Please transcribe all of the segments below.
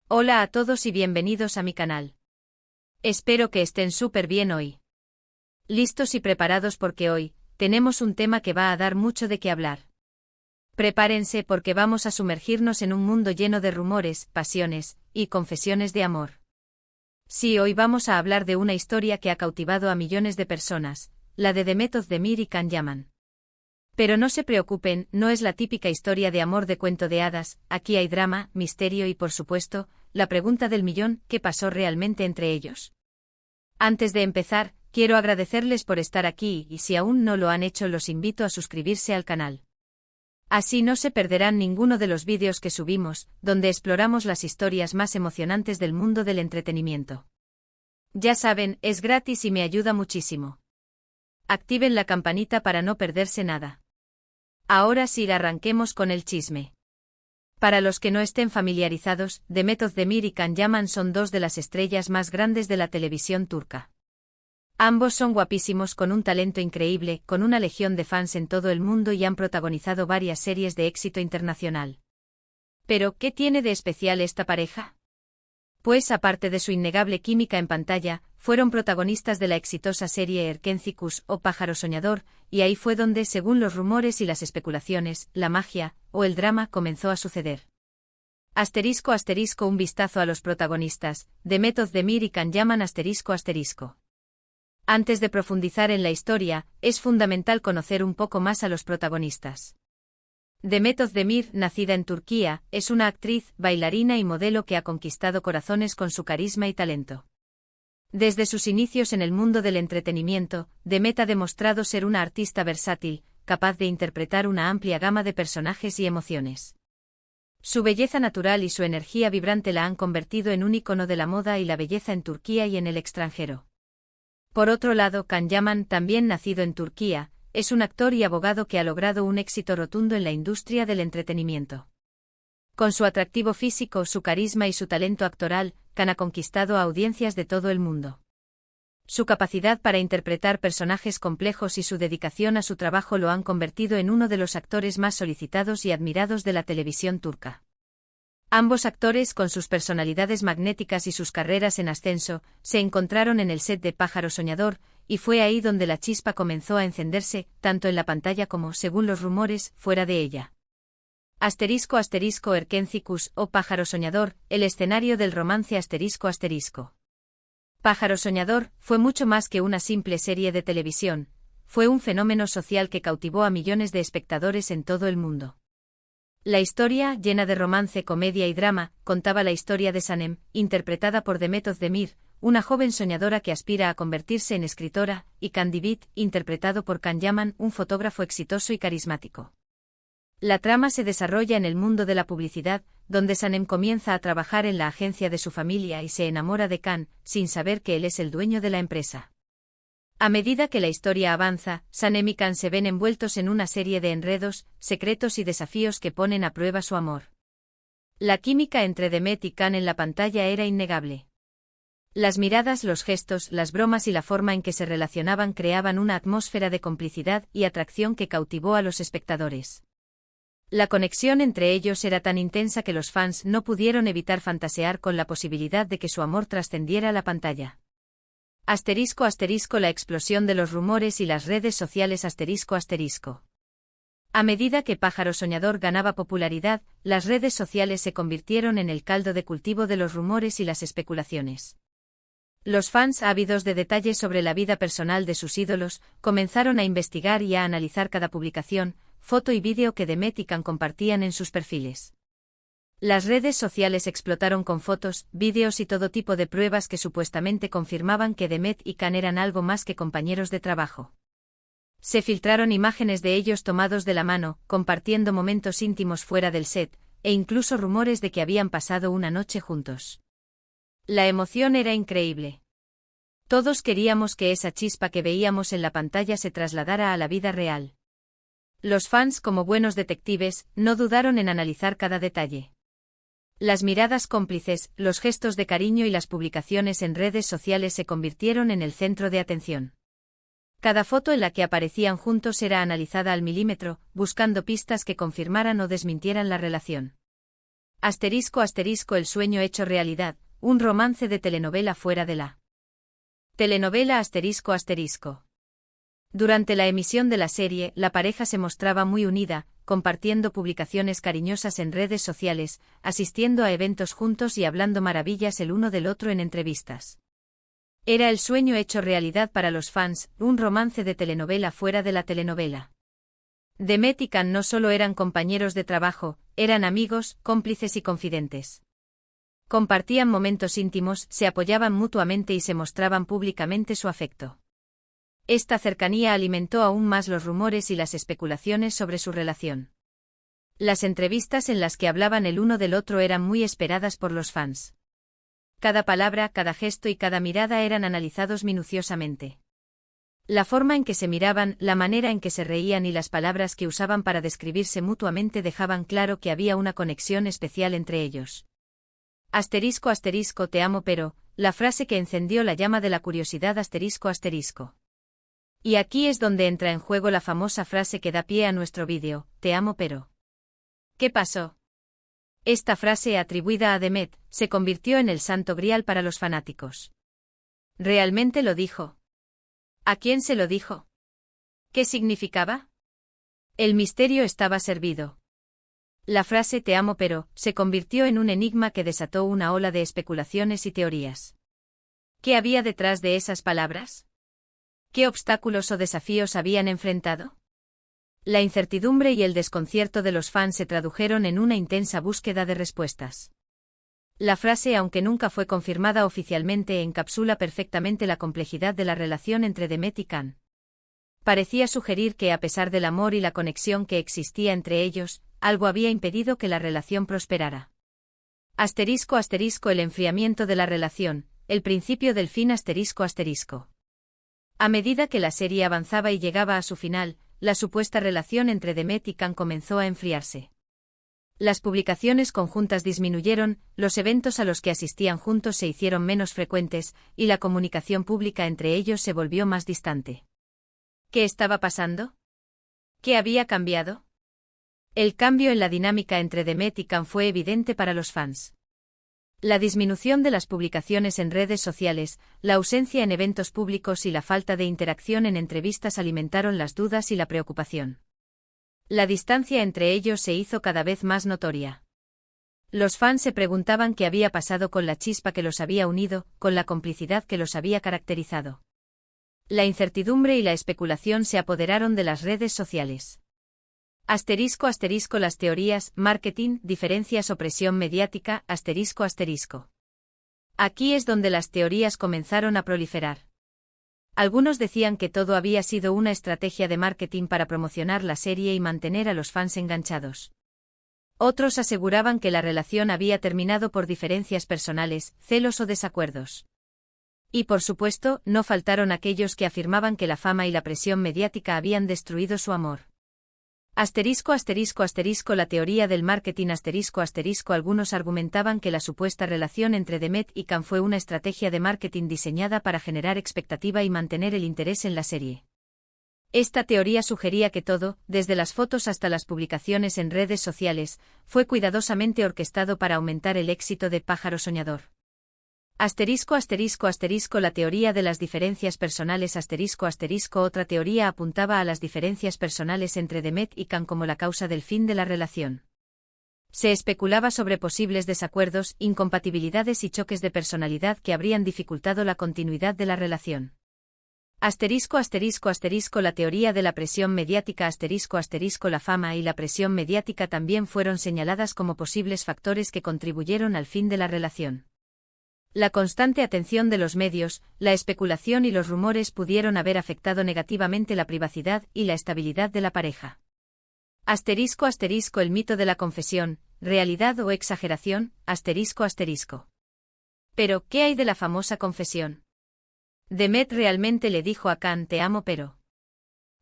Hola a todos y bienvenidos a mi canal. Espero que estén súper bien hoy. Listos y preparados porque hoy tenemos un tema que va a dar mucho de qué hablar. Prepárense porque vamos a sumergirnos en un mundo lleno de rumores, pasiones y confesiones de amor. Sí, hoy vamos a hablar de una historia que ha cautivado a millones de personas, la de Demet Özdemir y Can Yaman. Pero no se preocupen, no es la típica historia de amor de cuento de hadas, aquí hay drama, misterio y por supuesto, la pregunta del millón, ¿qué pasó realmente entre ellos? Antes de empezar, quiero agradecerles por estar aquí y si aún no lo han hecho los invito a suscribirse al canal. Así no se perderán ninguno de los vídeos que subimos, donde exploramos las historias más emocionantes del mundo del entretenimiento. Ya saben, es gratis y me ayuda muchísimo. Activen la campanita para no perderse nada. Ahora sí arranquemos con el chisme. Para los que no estén familiarizados, Demet Özdemir y Can Yaman son dos de las estrellas más grandes de la televisión turca. Ambos son guapísimos con un talento increíble, con una legión de fans en todo el mundo y han protagonizado varias series de éxito internacional. Pero, ¿qué tiene de especial esta pareja? Pues aparte de su innegable química en pantalla, fueron protagonistas de la exitosa serie Erkenci o Pájaro Soñador, y ahí fue donde, según los rumores y las especulaciones, la magia, o el drama comenzó a suceder. *** Un vistazo a los protagonistas, Demet Özdemir y Can Yaman ***. Antes de profundizar en la historia, es fundamental conocer un poco más a los protagonistas. Demet Özdemir, nacida en Turquía, es una actriz, bailarina y modelo que ha conquistado corazones con su carisma y talento. Desde sus inicios en el mundo del entretenimiento, Demet ha demostrado ser una artista versátil, capaz de interpretar una amplia gama de personajes y emociones. Su belleza natural y su energía vibrante la han convertido en un ícono de la moda y la belleza en Turquía y en el extranjero. Por otro lado, Can Yaman, también nacido en Turquía, es un actor y abogado que ha logrado un éxito rotundo en la industria del entretenimiento. Con su atractivo físico, su carisma y su talento actoral, Can ha conquistado a audiencias de todo el mundo. Su capacidad para interpretar personajes complejos y su dedicación a su trabajo lo han convertido en uno de los actores más solicitados y admirados de la televisión turca. Ambos actores, con sus personalidades magnéticas y sus carreras en ascenso, se encontraron en el set de Pájaro Soñador, y fue ahí donde la chispa comenzó a encenderse, tanto en la pantalla como, según los rumores, fuera de ella. *** Erkenci o Pájaro Soñador, el escenario del romance ***. Pájaro Soñador fue mucho más que una simple serie de televisión, fue un fenómeno social que cautivó a millones de espectadores en todo el mundo. La historia, llena de romance, comedia y drama, contaba la historia de Sanem, interpretada por Demet Özdemir, una joven soñadora que aspira a convertirse en escritora, y Can Divit, interpretado por Can Yaman, un fotógrafo exitoso y carismático. La trama se desarrolla en el mundo de la publicidad, donde Sanem comienza a trabajar en la agencia de su familia y se enamora de Can, sin saber que él es el dueño de la empresa. A medida que la historia avanza, Sanem y Can se ven envueltos en una serie de enredos, secretos y desafíos que ponen a prueba su amor. La química entre Demet y Can en la pantalla era innegable. Las miradas, los gestos, las bromas y la forma en que se relacionaban creaban una atmósfera de complicidad y atracción que cautivó a los espectadores. La conexión entre ellos era tan intensa que los fans no pudieron evitar fantasear con la posibilidad de que su amor trascendiera la pantalla. *** La explosión de los rumores y las redes sociales ***. A medida que Pájaro Soñador ganaba popularidad, las redes sociales se convirtieron en el caldo de cultivo de los rumores y las especulaciones. Los fans, ávidos de detalles sobre la vida personal de sus ídolos, comenzaron a investigar y a analizar cada publicación, foto y vídeo que Demet y Can compartían en sus perfiles. Las redes sociales explotaron con fotos, vídeos y todo tipo de pruebas que supuestamente confirmaban que Demet y Can eran algo más que compañeros de trabajo. Se filtraron imágenes de ellos tomados de la mano, compartiendo momentos íntimos fuera del set, e incluso rumores de que habían pasado una noche juntos. La emoción era increíble. Todos queríamos que esa chispa que veíamos en la pantalla se trasladara a la vida real. Los fans, como buenos detectives, no dudaron en analizar cada detalle. Las miradas cómplices, los gestos de cariño y las publicaciones en redes sociales se convirtieron en el centro de atención. Cada foto en la que aparecían juntos era analizada al milímetro, buscando pistas que confirmaran o desmintieran la relación. El sueño hecho realidad, un romance de telenovela fuera de la telenovela. Durante la emisión de la serie, la pareja se mostraba muy unida, compartiendo publicaciones cariñosas en redes sociales, asistiendo a eventos juntos y hablando maravillas el uno del otro en entrevistas. Era el sueño hecho realidad para los fans, un romance de telenovela fuera de la telenovela. Demet y Can no solo eran compañeros de trabajo, eran amigos, cómplices y confidentes. Compartían momentos íntimos, se apoyaban mutuamente y se mostraban públicamente su afecto. Esta cercanía alimentó aún más los rumores y las especulaciones sobre su relación. Las entrevistas en las que hablaban el uno del otro eran muy esperadas por los fans. Cada palabra, cada gesto y cada mirada eran analizados minuciosamente. La forma en que se miraban, la manera en que se reían y las palabras que usaban para describirse mutuamente dejaban claro que había una conexión especial entre ellos. Te amo pero, la frase que encendió la llama de la curiosidad. Y aquí es donde entra en juego la famosa frase que da pie a nuestro vídeo, te amo pero. ¿Qué pasó? Esta frase atribuida a Demet se convirtió en el santo grial para los fanáticos. ¿Realmente lo dijo? ¿A quién se lo dijo? ¿Qué significaba? El misterio estaba servido. La frase te amo pero se convirtió en un enigma que desató una ola de especulaciones y teorías. ¿Qué había detrás de esas palabras? ¿Qué obstáculos o desafíos habían enfrentado? La incertidumbre y el desconcierto de los fans se tradujeron en una intensa búsqueda de respuestas. La frase, aunque nunca fue confirmada oficialmente, encapsula perfectamente la complejidad de la relación entre Demet y Can. Parecía sugerir que, a pesar del amor y la conexión que existía entre ellos, algo había impedido que la relación prosperara. El enfriamiento de la relación, el principio del fin. A medida que la serie avanzaba y llegaba a su final, la supuesta relación entre Demet y Can comenzó a enfriarse. Las publicaciones conjuntas disminuyeron, los eventos a los que asistían juntos se hicieron menos frecuentes, y la comunicación pública entre ellos se volvió más distante. ¿Qué estaba pasando? ¿Qué había cambiado? El cambio en la dinámica entre Demet y Can fue evidente para los fans. La disminución de las publicaciones en redes sociales, la ausencia en eventos públicos y la falta de interacción en entrevistas alimentaron las dudas y la preocupación. La distancia entre ellos se hizo cada vez más notoria. Los fans se preguntaban qué había pasado con la chispa que los había unido, con la complicidad que los había caracterizado. La incertidumbre y la especulación se apoderaron de las redes sociales. Las teorías, marketing, diferencias o presión mediática, Aquí es donde las teorías comenzaron a proliferar. Algunos decían que todo había sido una estrategia de marketing para promocionar la serie y mantener a los fans enganchados. Otros aseguraban que la relación había terminado por diferencias personales, celos o desacuerdos. Y por supuesto, no faltaron aquellos que afirmaban que la fama y la presión mediática habían destruido su amor. La teoría del marketing. Algunos argumentaban que la supuesta relación entre Demet y Can fue una estrategia de marketing diseñada para generar expectativa y mantener el interés en la serie. Esta teoría sugería que todo, desde las fotos hasta las publicaciones en redes sociales, fue cuidadosamente orquestado para aumentar el éxito de Pájaro Soñador. La teoría de las diferencias personales. Otra teoría apuntaba a las diferencias personales entre Demet y Can como la causa del fin de la relación. Se especulaba sobre posibles desacuerdos, incompatibilidades y choques de personalidad que habrían dificultado la continuidad de la relación. La teoría de la presión mediática. La fama y la presión mediática también fueron señaladas como posibles factores que contribuyeron al fin de la relación. La constante atención de los medios, la especulación y los rumores pudieron haber afectado negativamente la privacidad y la estabilidad de la pareja. El mito de la confesión, realidad o exageración. Pero, ¿qué hay de la famosa confesión? ¿Demet realmente le dijo a Can te amo pero?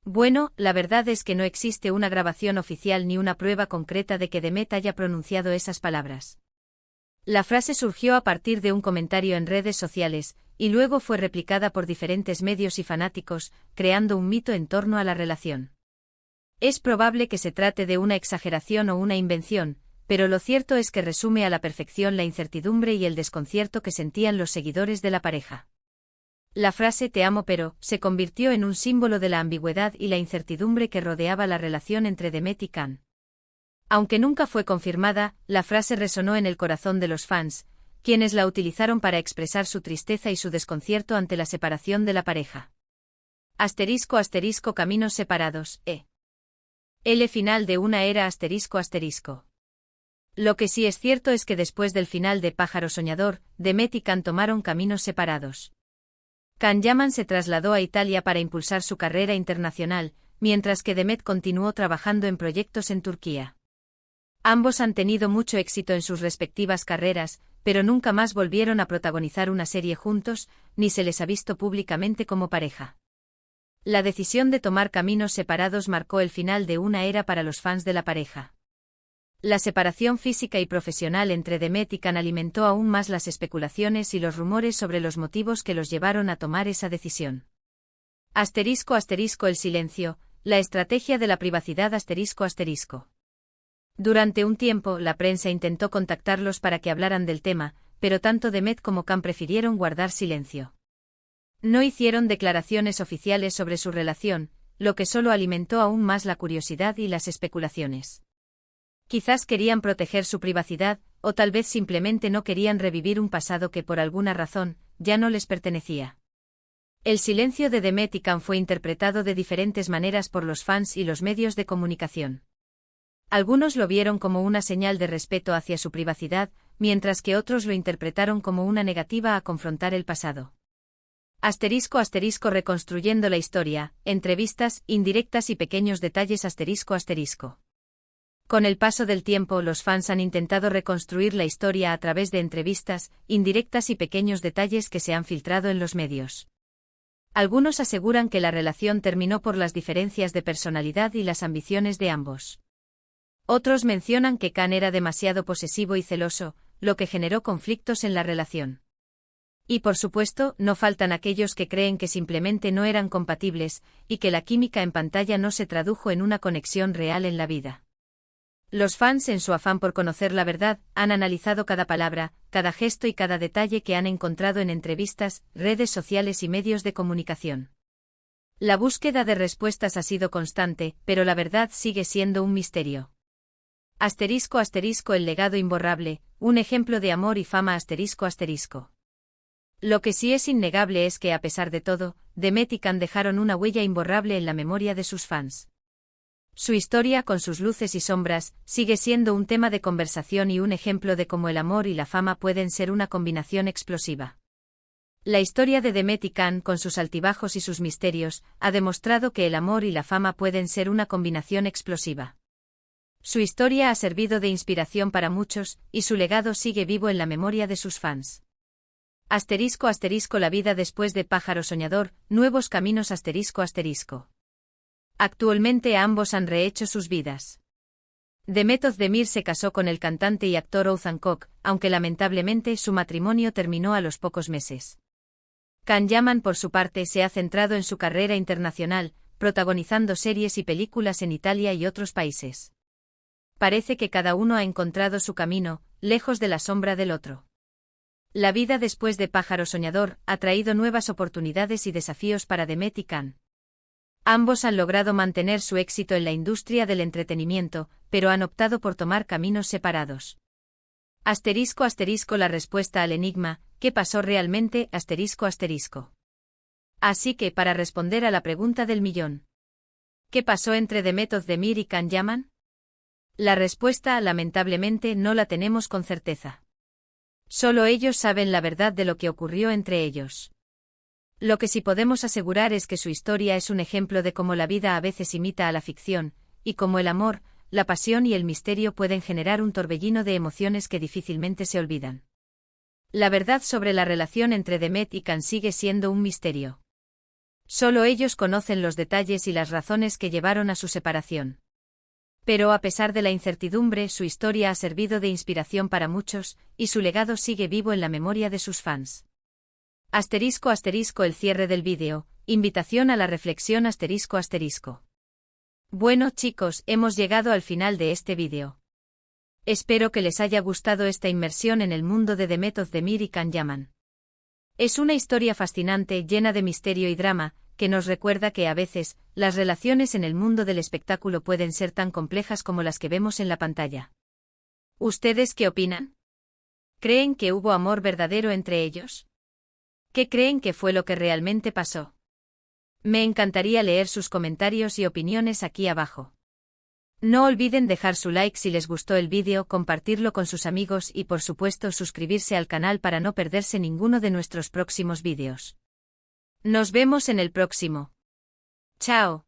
Bueno, la verdad es que no existe una grabación oficial ni una prueba concreta de que Demet haya pronunciado esas palabras. La frase surgió a partir de un comentario en redes sociales, y luego fue replicada por diferentes medios y fanáticos, creando un mito en torno a la relación. Es probable que se trate de una exageración o una invención, pero lo cierto es que resume a la perfección la incertidumbre y el desconcierto que sentían los seguidores de la pareja. La frase "te amo pero" se convirtió en un símbolo de la ambigüedad y la incertidumbre que rodeaba la relación entre Demet y Can. Aunque nunca fue confirmada, la frase resonó en el corazón de los fans, quienes la utilizaron para expresar su tristeza y su desconcierto ante la separación de la pareja. *** Caminos separados, El final de una era ***. Lo que sí es cierto es que después del final de Pájaro Soñador, Demet y Can tomaron caminos separados. Can Yaman se trasladó a Italia para impulsar su carrera internacional, mientras que Demet continuó trabajando en proyectos en Turquía. Ambos han tenido mucho éxito en sus respectivas carreras, pero nunca más volvieron a protagonizar una serie juntos, ni se les ha visto públicamente como pareja. La decisión de tomar caminos separados marcó el final de una era para los fans de la pareja. La separación física y profesional entre Demet y Can alimentó aún más las especulaciones y los rumores sobre los motivos que los llevaron a tomar esa decisión. *** El silencio, la estrategia de la privacidad ***. Durante un tiempo, la prensa intentó contactarlos para que hablaran del tema, pero tanto Demet como Can prefirieron guardar silencio. No hicieron declaraciones oficiales sobre su relación, lo que solo alimentó aún más la curiosidad y las especulaciones. Quizás querían proteger su privacidad, o tal vez simplemente no querían revivir un pasado que por alguna razón, ya no les pertenecía. El silencio de Demet y Can fue interpretado de diferentes maneras por los fans y los medios de comunicación. Algunos lo vieron como una señal de respeto hacia su privacidad, mientras que otros lo interpretaron como una negativa a confrontar el pasado. *** Reconstruyendo la historia, entrevistas, indirectas y pequeños detalles ***. Con el paso del tiempo, los fans han intentado reconstruir la historia a través de entrevistas, indirectas y pequeños detalles que se han filtrado en los medios. Algunos aseguran que la relación terminó por las diferencias de personalidad y las ambiciones de ambos. Otros mencionan que Can era demasiado posesivo y celoso, lo que generó conflictos en la relación. Y por supuesto, no faltan aquellos que creen que simplemente no eran compatibles, y que la química en pantalla no se tradujo en una conexión real en la vida. Los fans, en su afán por conocer la verdad, han analizado cada palabra, cada gesto y cada detalle que han encontrado en entrevistas, redes sociales y medios de comunicación. La búsqueda de respuestas ha sido constante, pero la verdad sigue siendo un misterio. *** El legado imborrable, un ejemplo de amor y fama ***. Lo que sí es innegable es que a pesar de todo, Demet y Can dejaron una huella imborrable en la memoria de sus fans. Su historia, con sus luces y sombras, sigue siendo un tema de conversación y un ejemplo de cómo el amor y la fama pueden ser una combinación explosiva. La historia de Demet y Can, con sus altibajos y sus misterios, ha demostrado que el amor y la fama pueden ser una combinación explosiva. Su historia ha servido de inspiración para muchos, y su legado sigue vivo en la memoria de sus fans. *** La vida después de Pájaro Soñador, nuevos caminos ***. Actualmente ambos han rehecho sus vidas. Demet Özdemir se casó con el cantante y actor Oğuzhan Koç, aunque lamentablemente su matrimonio terminó a los pocos meses. Can Yaman, por su parte, se ha centrado en su carrera internacional, protagonizando series y películas en Italia y otros países. Parece que cada uno ha encontrado su camino, lejos de la sombra del otro. La vida después de Pájaro Soñador ha traído nuevas oportunidades y desafíos para Demet y Can. Ambos han logrado mantener su éxito en la industria del entretenimiento, pero han optado por tomar caminos separados. *** La respuesta al enigma, ¿qué pasó realmente? ***. Así que, para responder a la pregunta del millón, ¿qué pasó entre Demet Özdemir y Can Yaman? La respuesta, lamentablemente, no la tenemos con certeza. Solo ellos saben la verdad de lo que ocurrió entre ellos. Lo que sí podemos asegurar es que su historia es un ejemplo de cómo la vida a veces imita a la ficción, y cómo el amor, la pasión y el misterio pueden generar un torbellino de emociones que difícilmente se olvidan. La verdad sobre la relación entre Demet y Can sigue siendo un misterio. Solo ellos conocen los detalles y las razones que llevaron a su separación. Pero a pesar de la incertidumbre, su historia ha servido de inspiración para muchos, y su legado sigue vivo en la memoria de sus fans. *** El cierre del vídeo, invitación a la reflexión ***. Bueno chicos, hemos llegado al final de este vídeo. Espero que les haya gustado esta inmersión en el mundo de The Method de Mir y Can Yaman. Es una historia fascinante, llena de misterio y drama, que nos recuerda que a veces, las relaciones en el mundo del espectáculo pueden ser tan complejas como las que vemos en la pantalla. ¿Ustedes qué opinan? ¿Creen que hubo amor verdadero entre ellos? ¿Qué creen que fue lo que realmente pasó? Me encantaría leer sus comentarios y opiniones aquí abajo. No olviden dejar su like si les gustó el vídeo, compartirlo con sus amigos y por supuesto suscribirse al canal para no perderse ninguno de nuestros próximos vídeos. Nos vemos en el próximo. Chao.